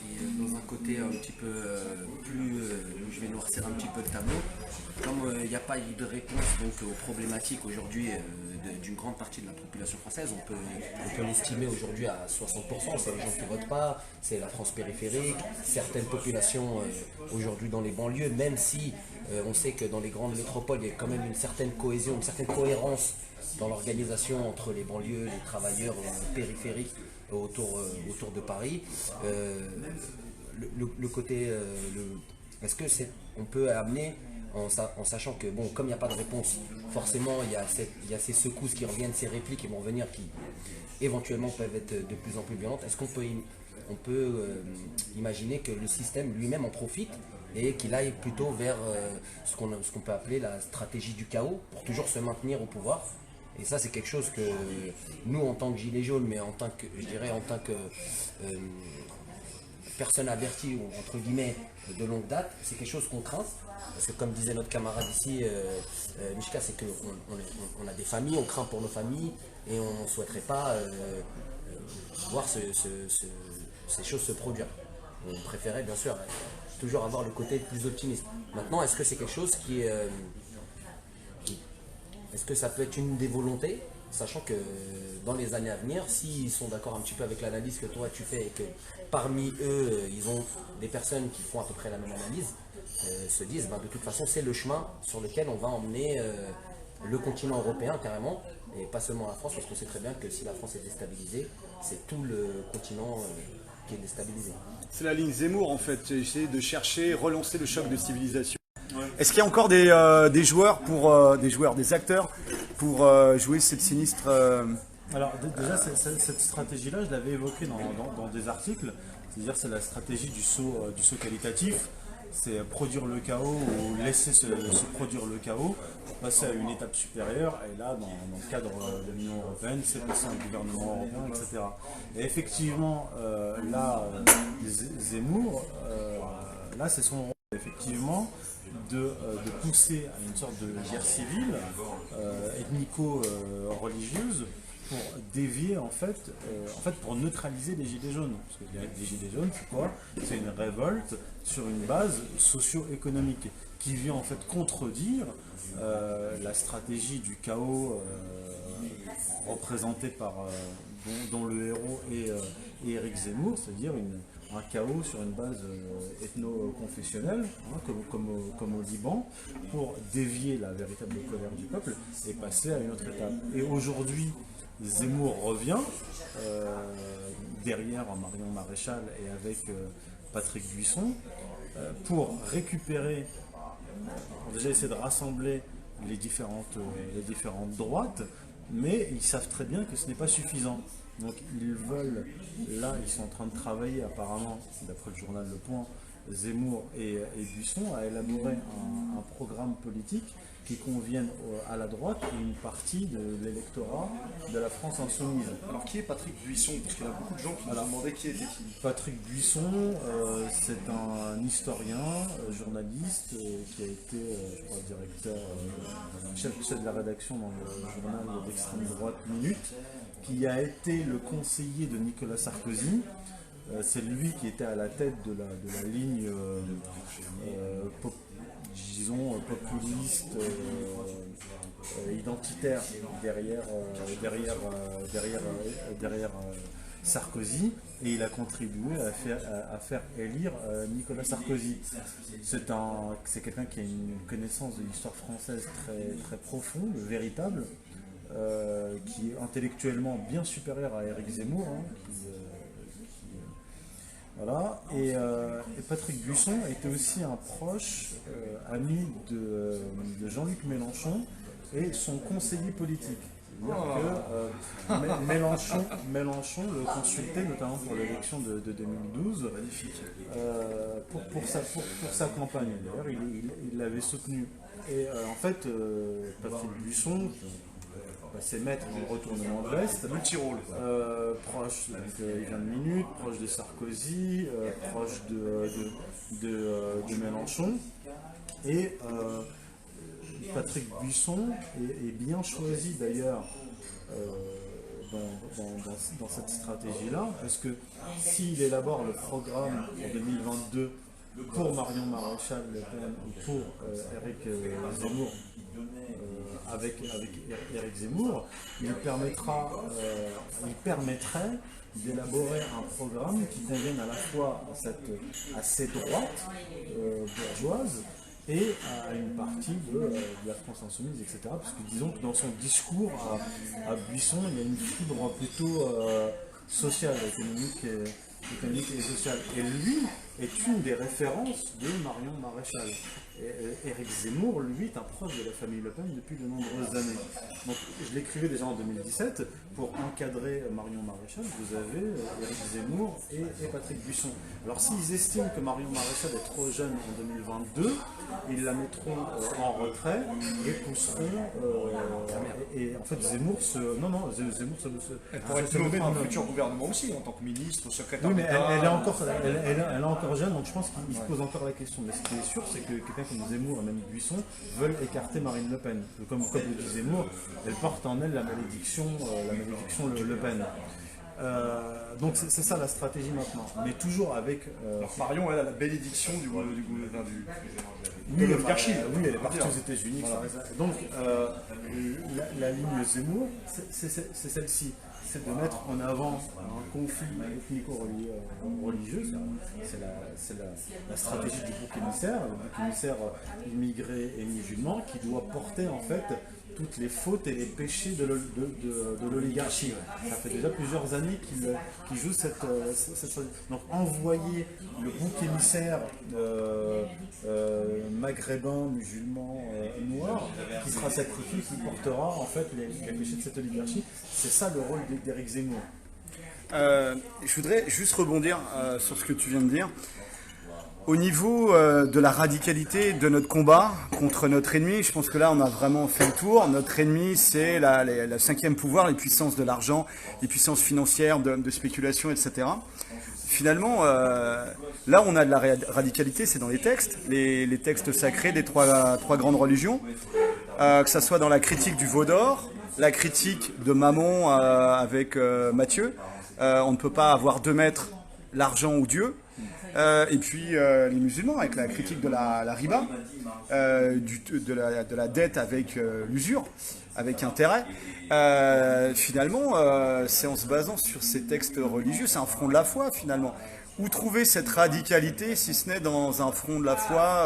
Et dans un côté un petit peu plus, je vais noircir un petit peu le tableau, comme il n'y a pas eu de réponse donc, aux problématiques aujourd'hui d'une grande partie de la population française, on peut l'estimer aujourd'hui à 60%, c'est les gens qui ne votent pas, c'est la France périphérique, certaines populations aujourd'hui dans les banlieues, même si on sait que dans les grandes métropoles, il y a quand même une certaine cohésion, une certaine cohérence dans l'organisation entre les banlieues, les travailleurs périphériques autour de Paris. Euh, le côté, est-ce que on peut amener en sachant que bon, comme il n'y a pas de réponse, forcément il y a ces secousses qui reviennent, ces répliques qui vont venir qui éventuellement peuvent être de plus en plus violentes. Est-ce qu'on peut imaginer que le système lui-même en profite et qu'il aille plutôt vers ce qu'on peut appeler la stratégie du chaos pour toujours se maintenir au pouvoir? Et ça, c'est quelque chose que nous, en tant que gilets jaunes, mais je dirais en tant que personne avertie, ou entre guillemets, de longue date, c'est quelque chose qu'on craint. Parce que comme disait notre camarade ici, Mishka, c'est qu'on a des familles, on craint pour nos familles, et on ne souhaiterait pas voir ces choses se produire. On préférait, bien sûr, toujours avoir le côté plus optimiste. Maintenant, est-ce que c'est quelque chose qui est... est-ce que ça peut être une des volontés, sachant que dans les années à venir, s'ils sont d'accord un petit peu avec l'analyse que toi tu fais et que parmi eux, ils ont des personnes qui font à peu près la même analyse, se disent de toute façon c'est le chemin sur lequel on va emmener le continent européen carrément, et pas seulement la France, parce qu'on sait très bien que si la France est déstabilisée, c'est tout le continent qui est déstabilisé. C'est la ligne Zemmour en fait, j'ai essayé de chercher, relancer le choc de civilisation. Est-ce qu'il y a encore des joueurs des acteurs pour jouer cette sinistre Alors déjà, cette stratégie-là, je l'avais évoquée dans des articles. C'est-à-dire c'est la stratégie du saut qualitatif. C'est produire le chaos ou laisser se produire le chaos pour passer à une étape supérieure. Et là, dans le cadre de l'Union européenne, c'est passer à un gouvernement européen, etc. Et effectivement, là, Zemmour, là, c'est son rôle, effectivement, de pousser à une sorte de guerre civile ethnico-religieuse pour dévier en fait pour neutraliser les gilets jaunes. Parce que les gilets jaunes, c'est quoi? C'est une révolte sur une base socio-économique qui vient en fait contredire la stratégie du chaos représentée par dont le héros est Éric Zemmour, c'est-à-dire un chaos sur une base ethno-confessionnelle, comme au Liban, pour dévier la véritable colère du peuple et passer à une autre étape. Et aujourd'hui, Zemmour revient derrière Marion Maréchal et avec Patrick Buisson pour récupérer, pour déjà essayer de rassembler les différentes droites, mais ils savent très bien que ce n'est pas suffisant. Donc ils veulent, là ils sont en train de travailler apparemment, d'après le journal Le Point, Zemmour et Buisson, à élaborer un programme politique qui convienne à la droite et une partie de l'électorat de la France insoumise. Alors qui est Patrick Buisson? Parce qu'il y a beaucoup de gens qui nous ont demandé qui était qui. Patrick Buisson, c'est un historien, journaliste, qui a été, je crois, directeur, chef de la rédaction dans le journal d'extrême droite Minute, qui a été le conseiller de Nicolas Sarkozy. C'est lui qui était à la tête de la ligne populiste, identitaire derrière Sarkozy, et il a contribué à faire élire Nicolas Sarkozy. C'est quelqu'un qui a une connaissance de l'histoire française très, très profonde, véritable, qui est intellectuellement bien supérieur à Éric Zemmour, voilà. Et Patrick Buisson était aussi un proche ami de Jean-Luc Mélenchon et son conseiller politique. C'est-à-dire que Mélenchon le consultait notamment pour l'élection de 2012 pour sa campagne. D'ailleurs, il l'avait soutenu. Et en fait, Patrick Buisson, c'est maître dans le retournement de l'Est, proche, donc, il vient de Minute, proche de Sarkozy, proche de Mélenchon. Et Patrick Buisson est bien choisi d'ailleurs dans cette stratégie-là, parce que s'il élabore le programme en 2022 pour Marion Maréchal Le Pen ou pour Éric Zemmour, avec Éric Zemmour, il permettrait d'élaborer un programme qui convienne à la fois à cette droite bourgeoise et à une partie de la France insoumise, etc. Parce que disons que dans son discours à Buisson, il y a une fibre plutôt sociale, économique et sociale. Et lui est une des références de Marion Maréchal. Et Éric Zemmour, lui, est un proche de la famille Le Pen depuis de nombreuses années. Donc, je l'écrivais déjà en 2017. Pour encadrer Marion Maréchal, vous avez Éric Zemmour et Patrick Buisson. Alors, s'ils estiment que Marion Maréchal est trop jeune en 2022, ils la mettront en retrait et pousseront. Et en fait, Zemmour se. Elle pourrait être nommée dans le futur gouvernement aussi, en tant que ministre, secrétaire d'État. d'État. Elle est encore jeune, donc je pense qu'il se pose encore la question. Mais ce qui est sûr, c'est que quelqu'un comme Zemmour et même Buisson veulent écarter Marine Le Pen. Comme le dit Zemmour, elle porte en elle la malédiction Le Pen. Donc c'est ça la stratégie maintenant. Mais toujours avec. Marion, elle a la bénédiction de l'oligarchie. Oui, elle est partie aux États-Unis. Donc la ligne Zemmour, c'est celle-ci. C'est de mettre en avant un conflit ethnico-religieux, c'est la stratégie du bouc émissaire, le bouc émissaire immigré et musulman qui doit porter en fait toutes les fautes et les péchés de l'oligarchie. Ça fait déjà plusieurs années qu'il joue cette stratégie. Donc envoyer le bouc émissaire maghrébin, musulman, noir, qui sera sacrifié, qui portera en fait les péchés de cette oligarchie, c'est ça le rôle d'Éric Zemmour. Je voudrais juste rebondir sur ce que tu viens de dire. Au niveau de la radicalité de notre combat contre notre ennemi, je pense que là on a vraiment fait le tour. Notre ennemi, c'est la cinquième pouvoir, les puissances de l'argent, les puissances financières, de spéculation, etc. Finalement, là on a de la radicalité, c'est dans les textes, les textes sacrés des trois grandes religions, que ça soit dans la critique du veau d'or, la critique de Mammon avec Matthieu, on ne peut pas avoir deux maîtres, l'argent ou Dieu. Et puis les musulmans avec la critique de la riba, de la dette avec l'usure, avec intérêt. Finalement, c'est en se basant sur ces textes religieux, c'est un front de la foi finalement. Où trouver cette radicalité si ce n'est dans un front de la foi